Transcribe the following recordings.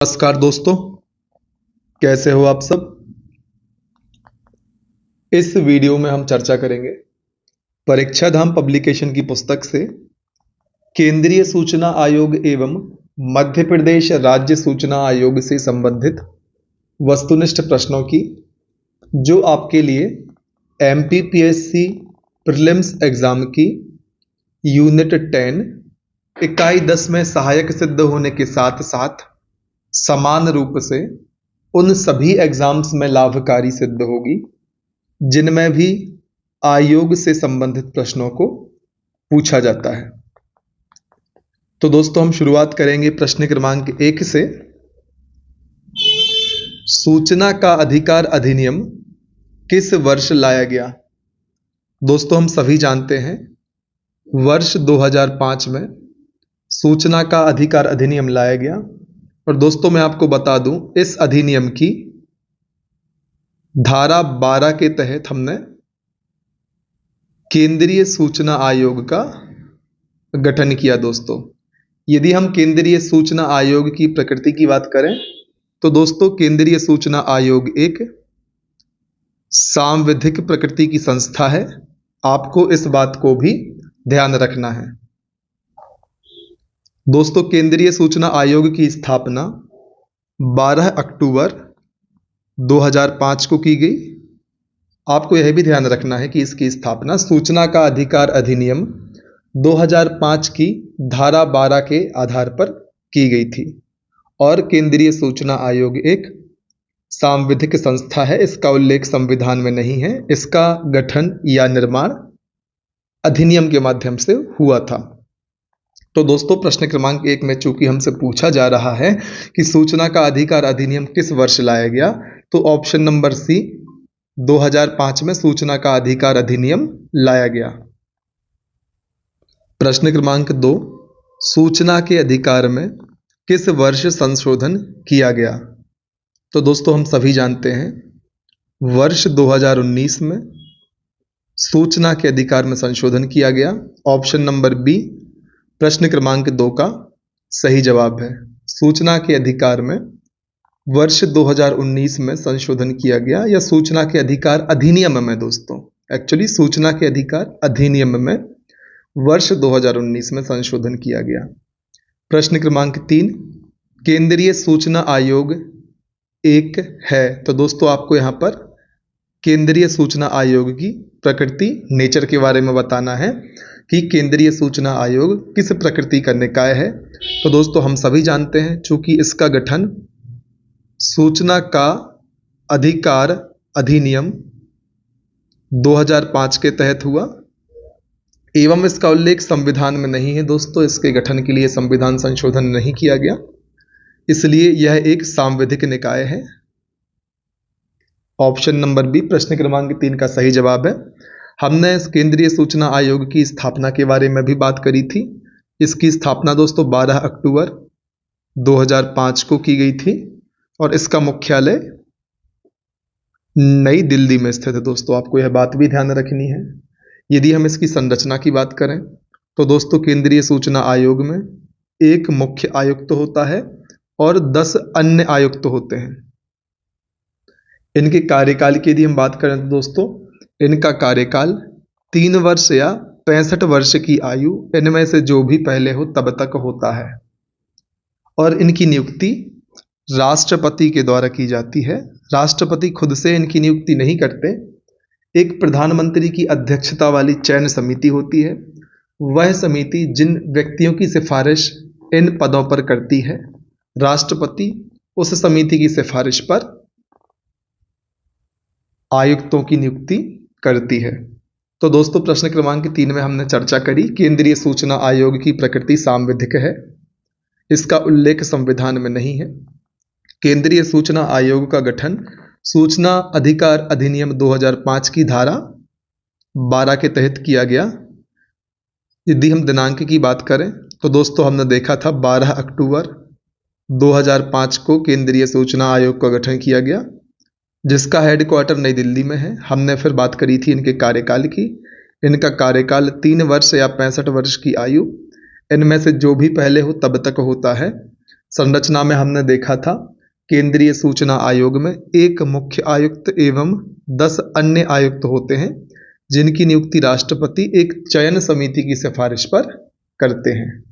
नमस्कार दोस्तों, कैसे हो आप सब। इस वीडियो में हम चर्चा करेंगे परीक्षा धाम पब्लिकेशन की पुस्तक से केंद्रीय सूचना आयोग एवं मध्य प्रदेश राज्य सूचना आयोग से संबंधित वस्तुनिष्ठ प्रश्नों की, जो आपके लिए एमपीपीएससी प्रीलिम्स एग्जाम की यूनिट 10 इकाई 10 में सहायक सिद्ध होने के साथ साथ समान रूप से उन सभी एग्जाम्स में लाभकारी सिद्ध होगी जिनमें भी आयोग से संबंधित प्रश्नों को पूछा जाता है। तो दोस्तों, हम शुरुआत करेंगे प्रश्न क्रमांक 1 से। सूचना का अधिकार अधिनियम किस वर्ष लाया गया? दोस्तों, हम सभी जानते हैं वर्ष 2005 में सूचना का अधिकार अधिनियम लाया गया। और दोस्तों, मैं आपको बता दूं, इस अधिनियम की धारा 12 के तहत हमने केंद्रीय सूचना आयोग का गठन किया। दोस्तों, यदि हम केंद्रीय सूचना आयोग की प्रकृति की बात करें तो दोस्तों, केंद्रीय सूचना आयोग एक सांविधिक प्रकृति की संस्था है। आपको इस बात को भी ध्यान रखना है। दोस्तों, केंद्रीय सूचना आयोग की स्थापना 12 अक्टूबर 2005 को की गई। आपको यह भी ध्यान रखना है कि इसकी स्थापना सूचना का अधिकार अधिनियम 2005 की धारा 12 के आधार पर की गई थी। और केंद्रीय सूचना आयोग एक सांविधिक संस्था है। इसका उल्लेख संविधान में नहीं है। इसका गठन या निर्माण अधिनियम के माध्यम से हुआ था। तो दोस्तों, प्रश्न क्रमांक 1 में चूंकि हमसे पूछा जा रहा है कि सूचना का अधिकार अधिनियम किस वर्ष लाया गया, तो ऑप्शन नंबर सी 2005 में सूचना का अधिकार अधिनियम लाया गया। प्रश्न क्रमांक 2, सूचना के अधिकार में किस वर्ष संशोधन किया गया? तो दोस्तों, हम सभी जानते हैं वर्ष 2019 में सूचना के अधिकार में संशोधन किया गया। ऑप्शन नंबर बी प्रश्न क्रमांक 2 का सही जवाब है। सूचना के अधिकार में वर्ष 2019 में संशोधन किया गया, या सूचना के अधिकार अधिनियम में। दोस्तों, एक्चुअली सूचना के अधिकार अधिनियम में वर्ष 2019 में संशोधन किया गया। प्रश्न क्रमांक 3, केंद्रीय सूचना आयोग एक है। तो दोस्तों, आपको यहां पर केंद्रीय सूचना आयोग की प्रकृति, नेचर के बारे में बताना है कि केंद्रीय सूचना आयोग किस प्रकृति का निकाय है। तो दोस्तों, हम सभी जानते हैं चूंकि इसका गठन सूचना का अधिकार अधिनियम 2005 के तहत हुआ एवं इसका उल्लेख संविधान में नहीं है। दोस्तों, इसके गठन के लिए संविधान संशोधन नहीं किया गया, इसलिए यह एक सांविधिक निकाय है। ऑप्शन नंबर बी प्रश्न क्रमांक 3 का सही जवाब है। हमने इस केंद्रीय सूचना आयोग की स्थापना के बारे में भी बात करी थी। इसकी स्थापना दोस्तों 12 अक्टूबर 2005 को की गई थी और इसका मुख्यालय नई दिल्ली में स्थित है। दोस्तों, आपको यह बात भी ध्यान रखनी है। यदि हम इसकी संरचना की बात करें तो दोस्तों, केंद्रीय सूचना आयोग में एक मुख्य आयुक्त होता है और 10 अन्य आयुक्त होते हैं। इनके कार्यकाल की यदि हम बात करें तो दोस्तों, इनका कार्यकाल 3 वर्ष या 65 वर्ष की आयु, इनमें से जो भी पहले हो तब तक होता है। और इनकी नियुक्ति राष्ट्रपति के द्वारा की जाती है। राष्ट्रपति खुद से इनकी नियुक्ति नहीं करते। एक प्रधानमंत्री की अध्यक्षता वाली चयन समिति होती है। वह समिति जिन व्यक्तियों की सिफारिश इन पदों पर करती है, राष्ट्रपति उस समिति की सिफारिश पर आयुक्तों की नियुक्ति करती है। तो दोस्तों, प्रश्न क्रमांक 3 में हमने चर्चा करी केंद्रीय सूचना आयोग की प्रकृति सांविधिक है। इसका उल्लेख संविधान में नहीं है। केंद्रीय सूचना आयोग का गठन सूचना अधिकार अधिनियम 2005 की धारा 12 के तहत किया गया। यदि हम दिनांक की बात करें तो दोस्तों, हमने देखा था 12 अक्टूबर 2005 को केंद्रीय सूचना आयोग का गठन किया गया, जिसका हेडक्वार्टर नई दिल्ली में है। हमने फिर बात करी थी इनके कार्यकाल की। इनका कार्यकाल 3 वर्ष या 65 वर्ष की आयु, इनमें से जो भी पहले हो तब तक होता है। संरचना में हमने देखा था केंद्रीय सूचना आयोग में एक मुख्य आयुक्त एवं 10 अन्य आयुक्त होते हैं जिनकी नियुक्ति राष्ट्रपति एक चयन समिति की सिफारिश पर करते हैं।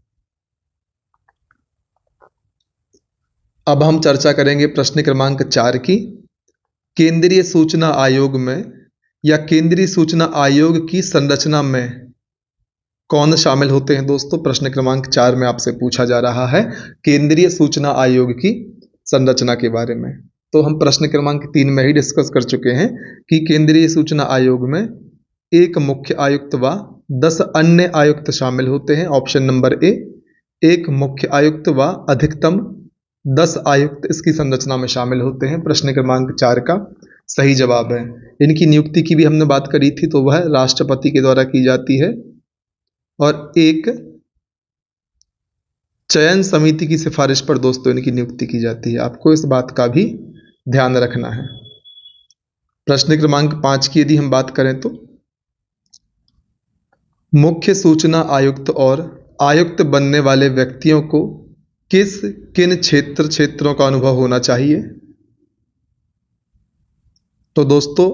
अब हम चर्चा करेंगे प्रश्न क्रमांक 4 की। केंद्रीय सूचना आयोग में या केंद्रीय सूचना आयोग की संरचना में कौन शामिल होते हैं दोस्तों? प्रश्न क्रमांक 4 में आपसे पूछा जा रहा है केंद्रीय सूचना आयोग की संरचना के बारे में। तो हम प्रश्न क्रमांक 3 में ही डिस्कस कर चुके हैं कि केंद्रीय सूचना आयोग में एक मुख्य आयुक्त व 10 अन्य आयुक्त शामिल होते हैं। ऑप्शन नंबर ए, एक मुख्य आयुक्त व अधिकतम 10 आयुक्त इसकी संरचना में शामिल होते हैं। प्रश्न क्रमांक 4 का सही जवाब है। इनकी नियुक्ति की भी हमने बात करी थी, तो वह राष्ट्रपति के द्वारा की जाती है और एक चयन समिति की सिफारिश पर दोस्तों इनकी नियुक्ति की जाती है। आपको इस बात का भी ध्यान रखना है। प्रश्न क्रमांक 5 की यदि हम बात करें तो मुख्य सूचना आयुक्त और आयुक्त बनने वाले व्यक्तियों को किन क्षेत्रों का अनुभव होना चाहिए? तो दोस्तों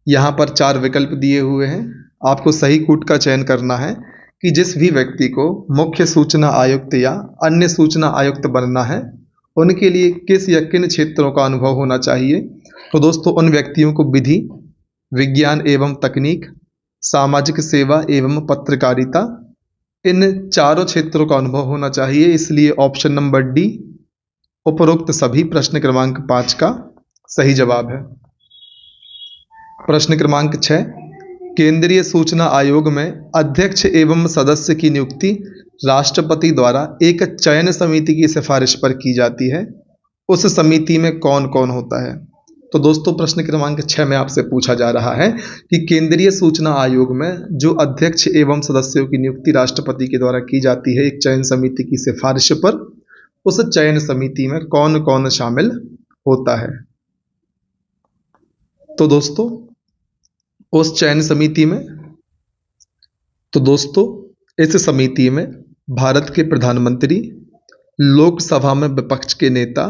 यहाँ पर 4 विकल्प दिए हुए हैं। आपको सही कूट का चयन करना है कि जिस भी व्यक्ति को मुख्य सूचना आयुक्त या अन्य सूचना आयुक्त बनना है उनके लिए किस या किन क्षेत्रों का अनुभव होना चाहिए। तो दोस्तों उन व्यक्तियों को विधि, विज्ञान एवं तकनीक, सामाजिक सेवा एवं पत्रकारिता, इन चारों क्षेत्रों का अनुभव होना चाहिए। इसलिए ऑप्शन नंबर डी उपरोक्त सभी प्रश्न क्रमांक 5 का सही जवाब है। प्रश्न क्रमांक 6, केंद्रीय सूचना आयोग में अध्यक्ष एवं सदस्य की नियुक्ति राष्ट्रपति द्वारा एक चयन समिति की सिफारिश पर की जाती है। उस समिति में कौन कौन होता है? तो दोस्तों प्रश्न क्रमांक 6 में आपसे पूछा जा रहा है कि केंद्रीय सूचना आयोग में जो अध्यक्ष एवं सदस्यों की नियुक्ति राष्ट्रपति के द्वारा की जाती है एक चयन समिति की सिफारिश पर, उस चयन समिति में कौन कौन शामिल होता है? तो दोस्तों उस चयन समिति में इस समिति में भारत के प्रधानमंत्री, लोकसभा में विपक्ष के नेता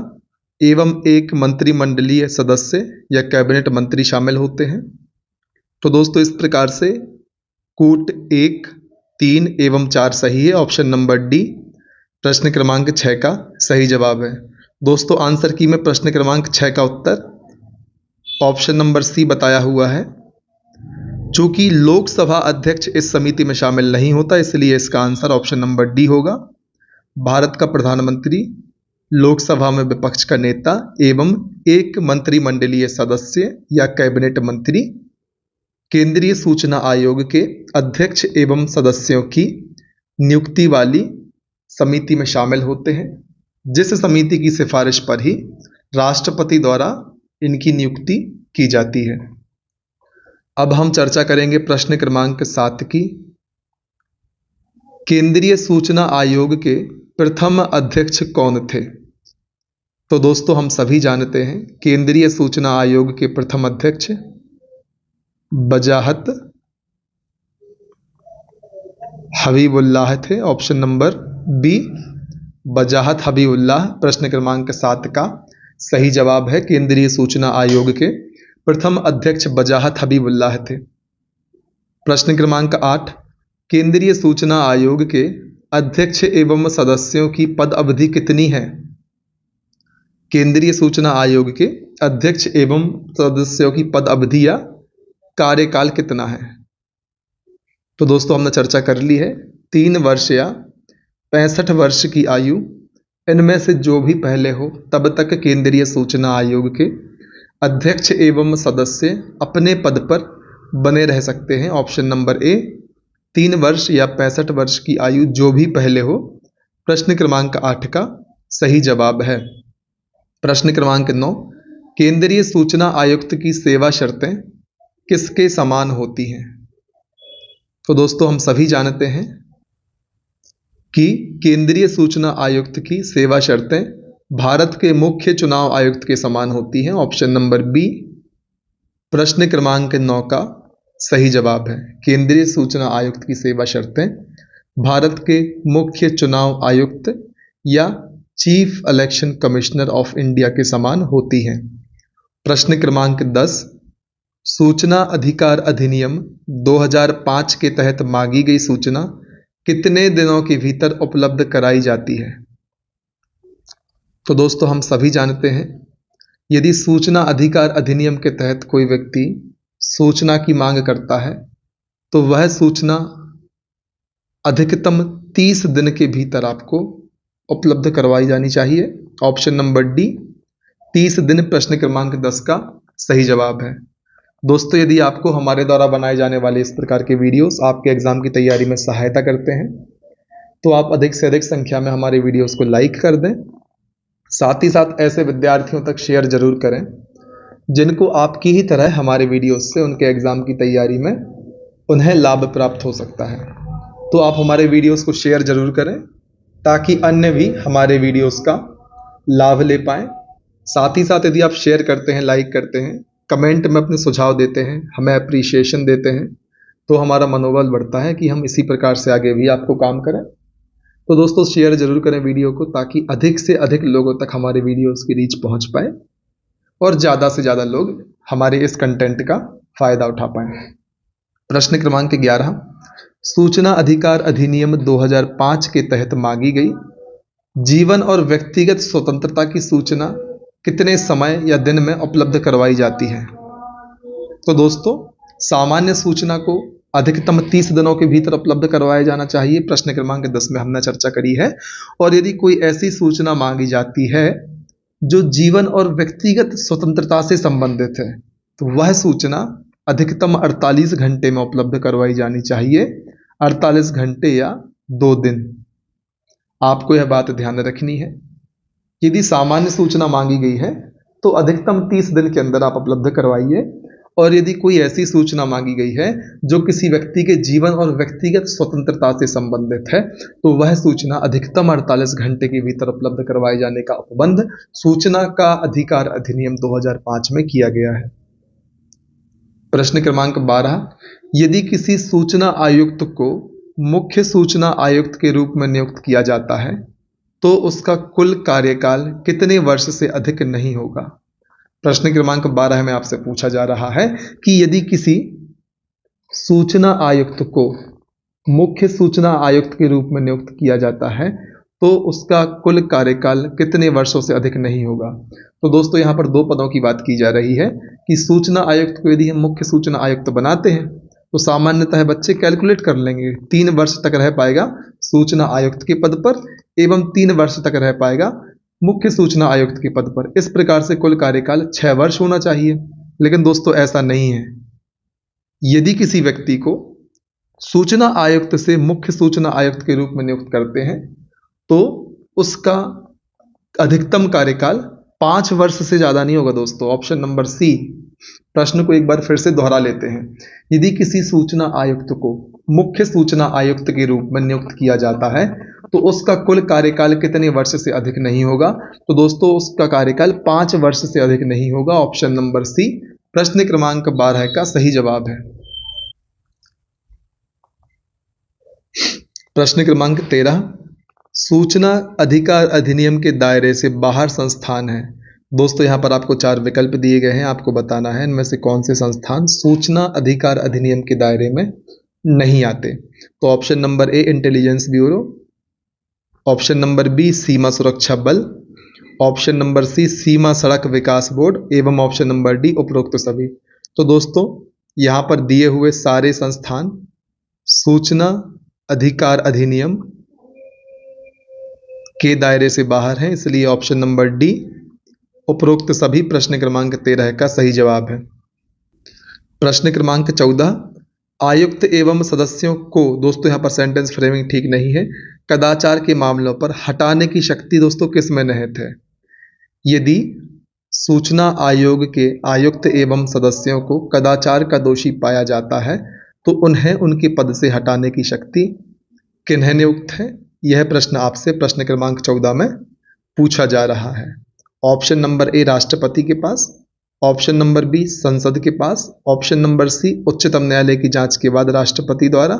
एवं एक मंत्रिमंडलीय सदस्य या कैबिनेट मंत्री शामिल होते हैं। तो दोस्तों इस प्रकार से कूट 1, 3 एवं 4 सही है। ऑप्शन नंबर डी प्रश्न क्रमांक 6 का सही जवाब है। दोस्तों आंसर की में प्रश्न क्रमांक 6 का उत्तर ऑप्शन नंबर सी बताया हुआ है। चूंकि लोकसभा अध्यक्ष इस समिति में शामिल नहीं होता इसलिए इसका आंसर ऑप्शन नंबर डी होगा। भारत का प्रधानमंत्री, लोकसभा में विपक्ष का नेता एवं एक मंत्रिमंडलीय सदस्य या कैबिनेट मंत्री केंद्रीय सूचना आयोग के अध्यक्ष एवं सदस्यों की नियुक्ति वाली समिति में शामिल होते हैं, जिस समिति की सिफारिश पर ही राष्ट्रपति द्वारा इनकी नियुक्ति की जाती है। अब हम चर्चा करेंगे प्रश्न क्रमांक 7 की। केंद्रीय सूचना आयोग के प्रथम अध्यक्ष कौन थे? तो दोस्तों हम सभी जानते हैं केंद्रीय सूचना आयोग के प्रथम अध्यक्ष वजाहत हबीबुल्लाह थे। ऑप्शन नंबर बी वजाहत हबीबुल्लाह प्रश्न क्रमांक 7 का सही जवाब है। केंद्रीय सूचना आयोग के प्रथम अध्यक्ष वजाहत हबीबुल्लाह थे। प्रश्न क्रमांक 8, केंद्रीय सूचना आयोग के अध्यक्ष एवं सदस्यों की पद अवधि कितनी है? केंद्रीय सूचना आयोग के अध्यक्ष एवं सदस्यों की पद अवधि या कार्यकाल कितना है? तो दोस्तों हमने चर्चा कर ली है 3 वर्ष या 65 वर्ष की आयु, इनमें से जो भी पहले हो तब तक केंद्रीय सूचना आयोग के अध्यक्ष एवं सदस्य अपने पद पर बने रह सकते हैं। ऑप्शन नंबर ए 3 वर्ष या 65 वर्ष की आयु जो भी पहले हो प्रश्न क्रमांक 8 का सही जवाब है। प्रश्न क्रमांक 9, केंद्रीय सूचना आयुक्त की सेवा शर्तें किसके समान होती हैं? तो दोस्तों हम सभी जानते हैं कि केंद्रीय सूचना आयुक्त की सेवा शर्तें भारत के मुख्य चुनाव आयुक्त के समान होती हैं। ऑप्शन नंबर बी प्रश्न क्रमांक 9 का सही जवाब है। केंद्रीय सूचना आयुक्त की सेवा शर्तें भारत के मुख्य चुनाव आयुक्त या chief election commissioner of India के समान होती हैं। प्रश्न क्रमांक 10, सूचना अधिकार अधिनियम 2005 के तहत मांगी गई सूचना कितने दिनों के भीतर उपलब्ध कराई जाती है? तो दोस्तों हम सभी जानते हैं, यदि सूचना अधिकार अधिनियम के तहत कोई व्यक्ति सूचना की मांग करता है तो वह सूचना अधिकतम 30 दिन के भीतर आपको उपलब्ध करवाई जानी चाहिए। ऑप्शन नंबर डी 30 दिन प्रश्न क्रमांक 10 का सही जवाब है। दोस्तों यदि आपको हमारे द्वारा बनाए जाने वाले इस प्रकार के वीडियोस आपके एग्जाम की तैयारी में सहायता करते हैं तो आप अधिक से अधिक संख्या में हमारे वीडियोस को लाइक कर दें। साथ ही साथ ऐसे विद्यार्थियों तक शेयर जरूर करें जिनको आपकी ही तरह हमारे वीडियोस से उनके एग्जाम की तैयारी में उन्हें लाभ प्राप्त हो सकता है। तो आप हमारे वीडियोस को शेयर जरूर करें ताकि अन्य भी हमारे वीडियोस का लाभ ले पाएं। साथ ही साथ यदि आप शेयर करते हैं, लाइक करते हैं, कमेंट में अपने सुझाव देते हैं, हमें अप्रिसिएशन देते हैं तो हमारा मनोबल बढ़ता है कि हम इसी प्रकार से आगे भी आपको काम करें। तो दोस्तों शेयर जरूर करें वीडियो को ताकि अधिक से अधिक लोगों तक हमारे वीडियोस की रीच पहुंच पाए और ज़्यादा से ज़्यादा लोग हमारे इस कंटेंट का फायदा उठा पाएं। प्रश्न क्रमांक 11, सूचना अधिकार अधिनियम 2005 के तहत मांगी गई जीवन और व्यक्तिगत स्वतंत्रता की सूचना कितने समय या दिन में उपलब्ध करवाई जाती है? तो दोस्तों सामान्य सूचना को अधिकतम 30 दिनों के भीतर उपलब्ध करवाया जाना चाहिए। प्रश्न क्रमांक 10 में हमने चर्चा करी है। और यदि कोई ऐसी सूचना मांगी जाती है जो जीवन और व्यक्तिगत स्वतंत्रता से संबंधित है तो वह सूचना अधिकतम 48 घंटे में उपलब्ध करवाई जानी चाहिए। 48 घंटे या 2 दिन। आपको यह बात ध्यान में रखनी है, यदि सामान्य सूचना मांगी गई है तो अधिकतम 30 दिन के अंदर आप उपलब्ध करवाइए। और यदि कोई ऐसी सूचना मांगी गई है जो किसी व्यक्ति के जीवन और व्यक्तिगत स्वतंत्रता से संबंधित है तो वह सूचना अधिकतम 48 घंटे के भीतर उपलब्ध करवाए जाने का उपबंध सूचना का अधिकार अधिनियम 2005 में किया गया है। प्रश्न क्रमांक 12, यदि किसी सूचना आयुक्त को मुख्य सूचना आयुक्त के रूप में नियुक्त किया जाता है तो उसका कुल कार्यकाल कितने वर्ष से अधिक नहीं होगा? प्रश्न क्रमांक 12 में आपसे पूछा जा रहा है कि यदि किसी सूचना आयुक्त को मुख्य सूचना आयुक्त के रूप में नियुक्त किया जाता है तो उसका कुल कार्यकाल कितने वर्षों से अधिक नहीं होगा। तो दोस्तों यहाँ पर दो पदों की बात की जा रही है कि सूचना आयुक्त को यदि हम मुख्य सूचना आयुक्त बनाते हैं तो सामान्यतः बच्चे कैलकुलेट कर लेंगे 3 वर्ष तक रह पाएगा सूचना आयुक्त के पद पर एवं 3 वर्ष तक रह पाएगा मुख्य सूचना आयुक्त के पद पर। इस प्रकार से कुल कार्यकाल 6 वर्ष होना चाहिए। लेकिन दोस्तों ऐसा नहीं है। यदि किसी व्यक्ति को सूचना आयुक्त से मुख्य सूचना आयुक्त के रूप में नियुक्त करते हैं तो उसका अधिकतम कार्यकाल 5 वर्ष से ज्यादा नहीं होगा। दोस्तों ऑप्शन नंबर सी। प्रश्न को एक बार फिर से दोहरा लेते हैं। यदि किसी सूचना आयुक्त को मुख्य सूचना आयुक्त के रूप में नियुक्त किया जाता है तो उसका कुल कार्यकाल कितने वर्ष से अधिक नहीं होगा? तो दोस्तों उसका कार्यकाल 5 वर्ष से अधिक नहीं होगा। ऑप्शन नंबर सी प्रश्न क्रमांक 12 का सही जवाब है। प्रश्न क्रमांक 13, सूचना अधिकार अधिनियम के दायरे से बाहर संस्थान है। दोस्तों यहाँ पर आपको 4 विकल्प दिए गए हैं, आपको बताना है इनमें से कौन से संस्थान सूचना अधिकार अधिनियम के दायरे में नहीं आते। तो option number A intelligence bureau, option number B सीमा सुरक्षा बल, ऑप्शन नंबर सी सीमा सड़क विकास बोर्ड एवं ऑप्शन नंबर डी उपरोक्त सभी। तो दोस्तों यहाँ पर दिए हुए सारे संस्थान सूचना अधिकार अधिनियम के दायरे से बाहर हैं, इसलिए ऑप्शन नंबर डी उपरोक्त सभी प्रश्न क्रमांक 13 का सही जवाब है। प्रश्न क्रमांक 14, आयुक्त एवं सदस्यों को, दोस्तों यहाँ पर सेंटेंस फ्रेमिंग ठीक नहीं है, कदाचार के मामलों पर हटाने की शक्ति दोस्तों किस में निहित है? यदि सूचना आयोग के आयुक्त एवं सदस्यों को कदाचार का दोषी पाया जाता है तो उन्हें उनके पद से हटाने की शक्ति किन्हें नियुक्त है? यह प्रश्न आपसे प्रश्न क्रमांक 14 में पूछा जा रहा है। ऑप्शन नंबर ए राष्ट्रपति के पास, ऑप्शन नंबर बी संसद के पास, ऑप्शन नंबर सी उच्चतम न्यायालय की जांच के बाद राष्ट्रपति द्वारा,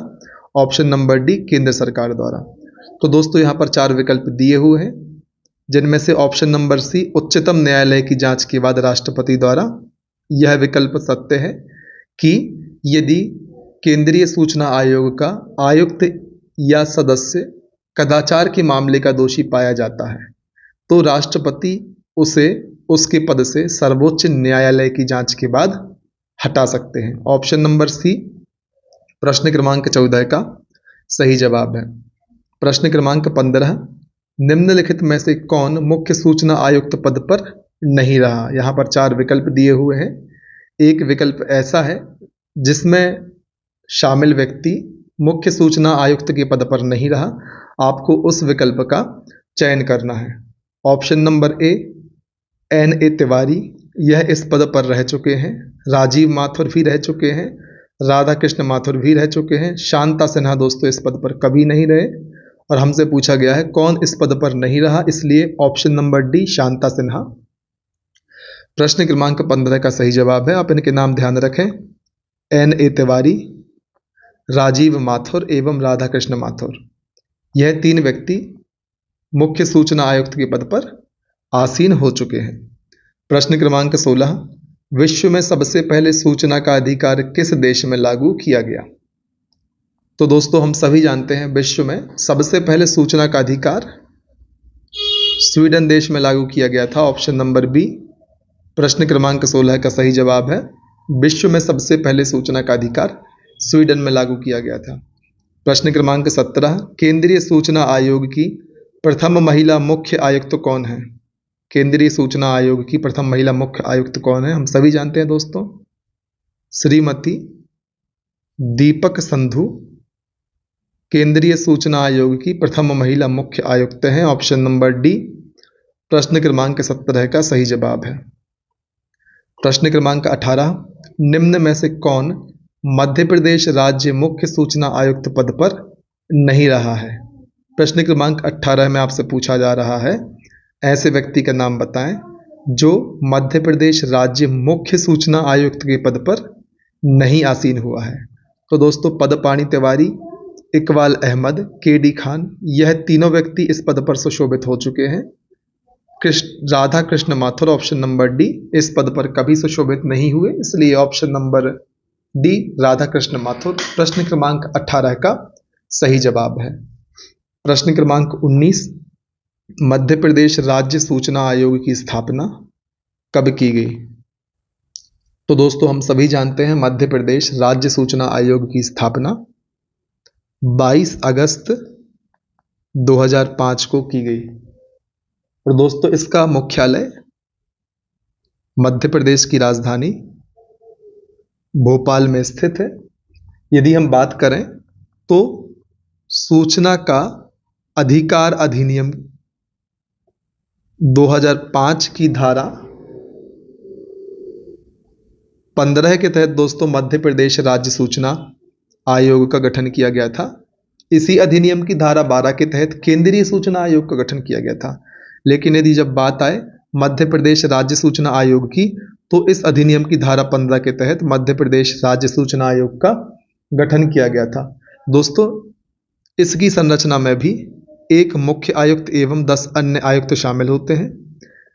ऑप्शन नंबर डी केंद्र सरकार द्वारा। तो दोस्तों यहाँ पर 4 विकल्प दिए हुए हैं। जिनमें से ऑप्शन नंबर सी उच्चतम न्यायालय की जांच के बाद राष्ट्रपति द्वारा। यह विकल्प सत्य है कि यदि केंद्रीय सूचना आयोग का आयुक्त या सदस्य कदाचार के मामले का दोषी पाया जाता है तो राष्ट्रपति उसे उसके पद से सर्वोच्च न्यायालय की जांच के बाद हटा सकते हैं। ऑप्शन नंबर सी प्रश्न क्रमांक 14 का सही जवाब है। प्रश्न क्रमांक 15, निम्नलिखित में से कौन मुख्य सूचना आयुक्त पद पर नहीं रहा। यहाँ पर 4 विकल्प दिए हुए हैं। एक विकल्प ऐसा है जिसमें शामिल व्यक्ति मुख्य सूचना आयुक्त के पद पर नहीं रहा, आपको उस विकल्प का चयन करना है। ऑप्शन नंबर ए N.A. तिवारी, यह इस पद पर रह चुके हैं। राजीव माथुर भी रह चुके हैं। राधा कृष्ण माथुर भी रह चुके हैं। शांता सिन्हा दोस्तों इस पद पर कभी नहीं रहे और हमसे पूछा गया है कौन इस पद पर नहीं रहा, इसलिए option number D Shanta Sinha प्रश्न क्रमांक 15 का सही जवाब है। आप इनके नाम ध्यान रखें, N.A. तिवारी, राजीव माथुर एवं राधा कृष्ण माथुर। यह 3 व्यक्ति मुख्य सूचना आयुक्त के पद पर आसीन हो चुके हैं। प्रश्न क्रमांक 16, विश्व में सबसे पहले सूचना का अधिकार किस देश में लागू किया गया। तो दोस्तों हम सभी जानते हैं विश्व में सबसे पहले सूचना का अधिकार स्वीडन देश में लागू किया गया था। ऑप्शन नंबर बी प्रश्न क्रमांक 16 का सही जवाब है। विश्व में सबसे पहले सूचना का अधिकार स्वीडन में लागू किया गया था। प्रश्न क्रमांक 17, केंद्रीय सूचना आयोग की प्रथम महिला मुख्य आयुक्त कौन है। केंद्रीय सूचना आयोग की प्रथम महिला मुख्य आयुक्त कौन है। हम सभी जानते हैं दोस्तों, श्रीमती दीपक संधू केंद्रीय सूचना आयोग की प्रथम महिला मुख्य आयुक्त हैं। ऑप्शन नंबर डी प्रश्न क्रमांक 17 का सही जवाब है। प्रश्न क्रमांक 18, निम्न में से कौन मध्य प्रदेश राज्य मुख्य सूचना आयुक्त पद पर नहीं रहा है। प्रश्न क्रमांक 18 में आपसे पूछा जा रहा है ऐसे व्यक्ति का नाम बताएं जो मध्य प्रदेश राज्य मुख्य सूचना आयुक्त के पद पर नहीं आसीन हुआ है। तो दोस्तों पदपाणी तिवारी, इकबाल अहमद, KD खान, यह तीनों व्यक्ति इस पद पर सुशोभित हो चुके हैं। Radha Krishna Mathur option number D इस पद पर कभी सुशोभित नहीं हुए, इसलिए option number D Radha Krishna Mathur प्रश्न क्रमांक 18 का सही जवाब है। प्रश्न क्रमांक 19, मध्य प्रदेश राज्य सूचना आयोग की स्थापना कब की गई। तो दोस्तों हम सभी जानते हैं मध्य प्रदेश राज्य सूचना आयोग की स्थापना 22 अगस्त 2005 को की गई और दोस्तों इसका मुख्यालय मध्य प्रदेश की राजधानी भोपाल में स्थित है। यदि हम बात करें तो सूचना का अधिकार अधिनियम 2005 की धारा 15 के तहत दोस्तों मध्य प्रदेश राज्य सूचना आयोग का गठन किया गया था। इसी अधिनियम की धारा 12 के तहत केंद्रीय सूचना आयोग का गठन किया गया था। लेकिन यदि जब बात आए मध्य प्रदेश राज्य सूचना आयोग की तो इस अधिनियम की धारा 15 के तहत मध्य प्रदेश राज्य सूचना आयोग का गठन किया गया था। दोस्तों इसकी संरचना में भी एक मुख्य आयुक्त एवं 10 अन्य आयुक्त शामिल होते हैं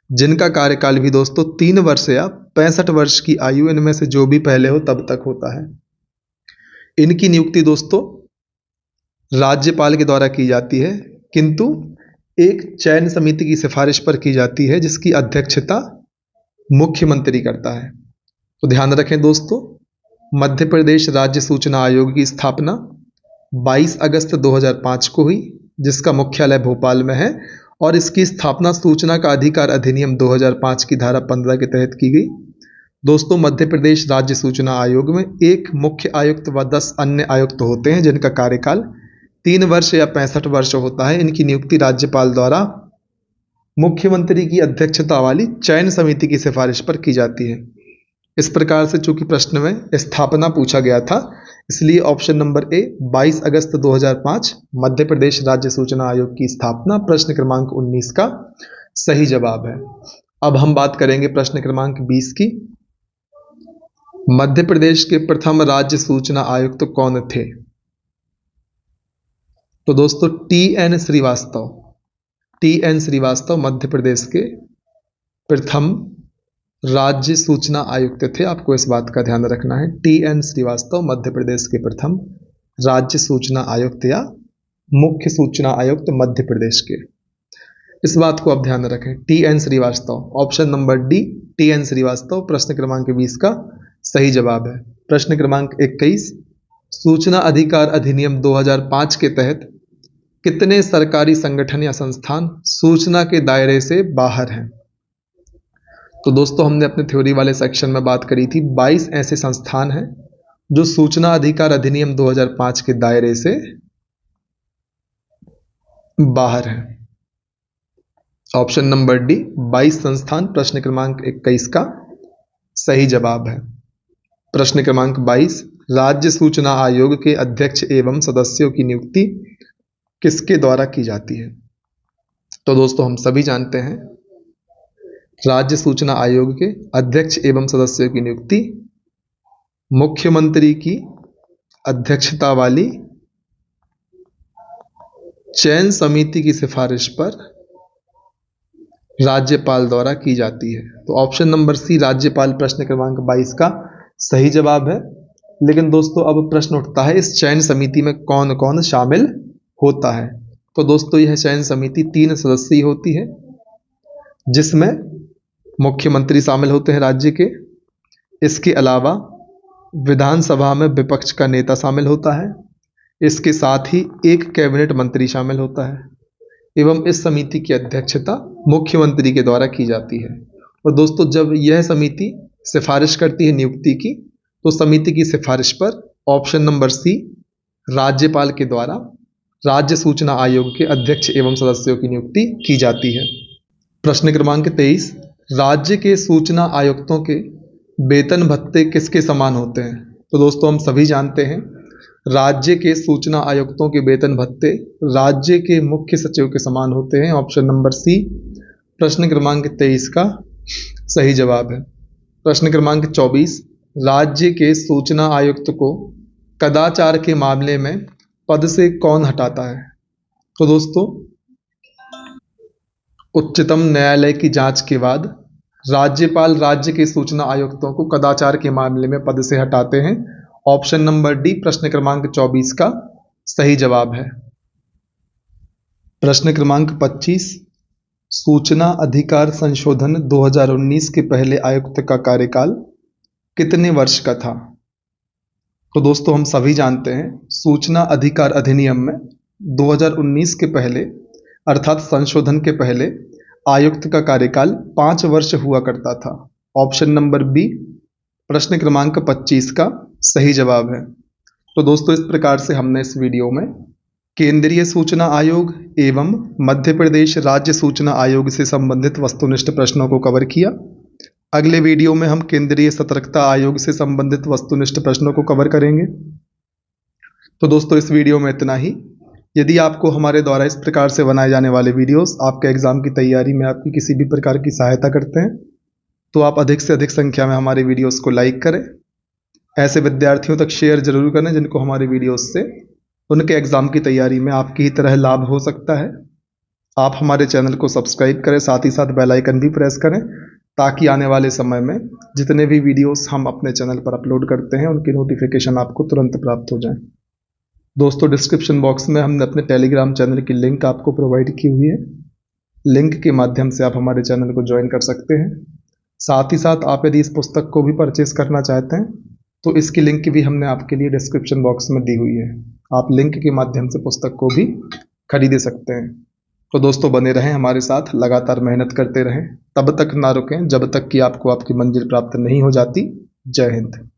जिनका कार्यकाल भी दोस्तों 3 वर्ष या 65 वर्ष की आयु इनमें से जो भी पहले हो तब तक होता है। इनकी नियुक्ति दोस्तों राज्यपाल के द्वारा की जाती है, किंतु एक चयन समिति की सिफारिश पर की जाती है जिसकी अध्यक्षता मुख्यमंत्री करता है। तो ध्यान रखें दोस्तों, मध्य प्रदेश राज्य सूचना आयोग की स्थापना 22 अगस्त 2005 को हुई जिसका मुख्यालय भोपाल में है और इसकी स्थापना सूचना का अधिकार अधिनियम 2005 की धारा 15 के तहत की गई। दोस्तों मध्य प्रदेश राज्य सूचना आयोग में एक मुख्य आयुक्त व 10 अन्य आयुक्त होते हैं जिनका कार्यकाल 3 वर्ष या 65 वर्ष होता है। इनकी नियुक्ति राज्यपाल द्वारा मुख्यमंत्री की अध्यक्षता वाली चयन समिति की सिफारिश पर की जाती है। इस प्रकार से चूंकि प्रश्न में स्थापना पूछा गया था इसलिए ऑप्शन नंबर ए 22 अगस्त 2005 मध्य प्रदेश राज्य सूचना आयोग की स्थापना प्रश्न क्रमांक 19 का सही जवाब है। अब हम बात करेंगे प्रश्न क्रमांक 20 की। मध्य प्रदेश के प्रथम राज्य सूचना आयुक्त कौन थे। तो दोस्तों TN श्रीवास्तव टी.एन. श्रीवास्तव मध्य प्रदेश के प्रथम राज्य सूचना आयुक्त थे। आपको इस बात का ध्यान रखना है। टी.एन. श्रीवास्तव मध्य प्रदेश के प्रथम राज्य सूचना आयुक्त या मुख्य सूचना आयुक्त मध्य प्रदेश के। इस बात को आप ध्यान रखें। T N. Srivastava, option number D, T N. Srivastava प्रश्न क्रमांक 20 का सही जवाब है। प्रश्न क्रमांक 21, सूचना अधिकार अधिनियम 2005 के तहत कितने सरकारी संगठन या संस्थान सूचना के दायरे से बाहर हैं? तो दोस्तों हमने अपने थ्योरी वाले सेक्शन में बात करी थी, 22 ऐसे संस्थान हैं जो सूचना अधिकार अधिनियम 2005 के दायरे से बाहर हैं। ऑप्शन नंबर डी, 22 संस्थान प्रश्न क्रमांक 21 का सही जवाब है। प्रश्न क्रमांक 22, राज्य सूचना आयोग के अध्यक्ष एवं सदस्यों की नियुक्ति किसके द्वारा की जाती है? तो दोस्तों हम सभी जानते हैं राज्य सूचना आयोग के अध्यक्ष एवं सदस्यों की नियुक्ति मुख्यमंत्री की अध्यक्षता वाली चयन समिति की सिफारिश पर राज्यपाल द्वारा की जाती है। तो ऑप्शन नंबर सी, राज्यपाल प्रश्न क्रमांक 22 का सही जवाब है। लेकिन दोस्तों अब प्रश्न उठता है, इस चयन समिति में कौन कौन शामिल होता है? तो दोस्तों यह चयन समिति 3 सदस्यीय होती है, जिसमें मुख्यमंत्री शामिल होते हैं राज्य के। इसके अलावा विधानसभा में विपक्ष का नेता शामिल होता है। इसके साथ ही एक कैबिनेट मंत्री शामिल होता है एवं इस समिति की अध्यक्षता मुख्यमंत्री के द्वारा की जाती है। और दोस्तों जब यह समिति सिफारिश करती है नियुक्ति की, तो समिति की सिफारिश पर ऑप्शन नंबर सी, राज्यपाल के द्वारा राज्य सूचना आयोग के अध्यक्ष एवं सदस्यों की नियुक्ति की जाती है। प्रश्न क्रमांक 23, राज्य के सूचना आयुक्तों के वेतन भत्ते किसके समान होते हैं? तो दोस्तों हम सभी जानते हैं राज्य के सूचना आयुक्तों के वेतन भत्ते राज्य के मुख्य सचिव के समान होते हैं। ऑप्शन नंबर सी प्रश्न क्रमांक 23 का सही जवाब है। प्रश्न क्रमांक 24, राज्य के सूचना आयुक्त को कदाचार के मामले में पद से कौन हटाता है? तो दोस्तों उच्चतम न्यायालय की जांच के बाद राज्यपाल राज्य के सूचना आयुक्तों को कदाचार के मामले में पद से हटाते हैं। ऑप्शन नंबर डी प्रश्न क्रमांक 24 का सही जवाब है। प्रश्न क्रमांक 25, सूचना अधिकार संशोधन 2019 के पहले आयुक्त का कार्यकाल कितने वर्ष का था? तो दोस्तों हम सभी जानते हैं सूचना अधिकार अधिनियम में 2019 के पहले अर्थात संशोधन के पहले आयुक्त का कार्यकाल 5 वर्ष हुआ करता था। ऑप्शन नंबर बी प्रश्न क्रमांक 25 का सही जवाब है। तो दोस्तों इस प्रकार से हमने इस वीडियो में केंद्रीय सूचना आयोग एवं मध्य प्रदेश राज्य सूचना आयोग से संबंधित वस्तुनिष्ठ प्रश्नों को कवर किया। अगले वीडियो में हम केंद्रीय सतर्कता आयोग से संबंधित वस्तुनिष्ठ प्रश्नों को कवर करेंगे। तो दोस्तों इस वीडियो में इतना ही। यदि आपको हमारे द्वारा इस प्रकार से बनाए जाने वाले वीडियोस आपके एग्जाम की तैयारी में आपकी किसी भी प्रकार की सहायता करते हैं, तो आप अधिक से अधिक संख्या में हमारे वीडियोस को लाइक करें। ऐसे विद्यार्थियों तक शेयर जरूर करें जिनको हमारे वीडियोस से उनके एग्जाम की तैयारी में आपकी ही तरह लाभ हो सकता है। आप हमारे चैनल को सब्सक्राइब करें, साथ ही साथ बेल आइकन भी प्रेस करें, ताकि आने वाले समय में जितने भी वीडियोस हम अपने चैनल पर अपलोड करते हैं उनकी नोटिफिकेशन आपको तुरंत प्राप्त हो जाए। दोस्तों डिस्क्रिप्शन बॉक्स में हमने अपने टेलीग्राम चैनल की लिंक आपको प्रोवाइड की हुई है। लिंक के माध्यम से आप हमारे चैनल को ज्वाइन कर सकते हैं। साथ ही साथ आप यदि इस पुस्तक को भी परचेस करना चाहते हैं तो इसकी लिंक भी हमने आपके लिए डिस्क्रिप्शन बॉक्स में दी हुई है। आप लिंक के माध्यम से पुस्तक को भी खरीद सकते हैं। तो दोस्तों बने रहें हमारे साथ, लगातार मेहनत करते रहें, तब तक ना रुकें जब तक कि आपको आपकी मंजिल प्राप्त नहीं हो जाती। जय हिंद।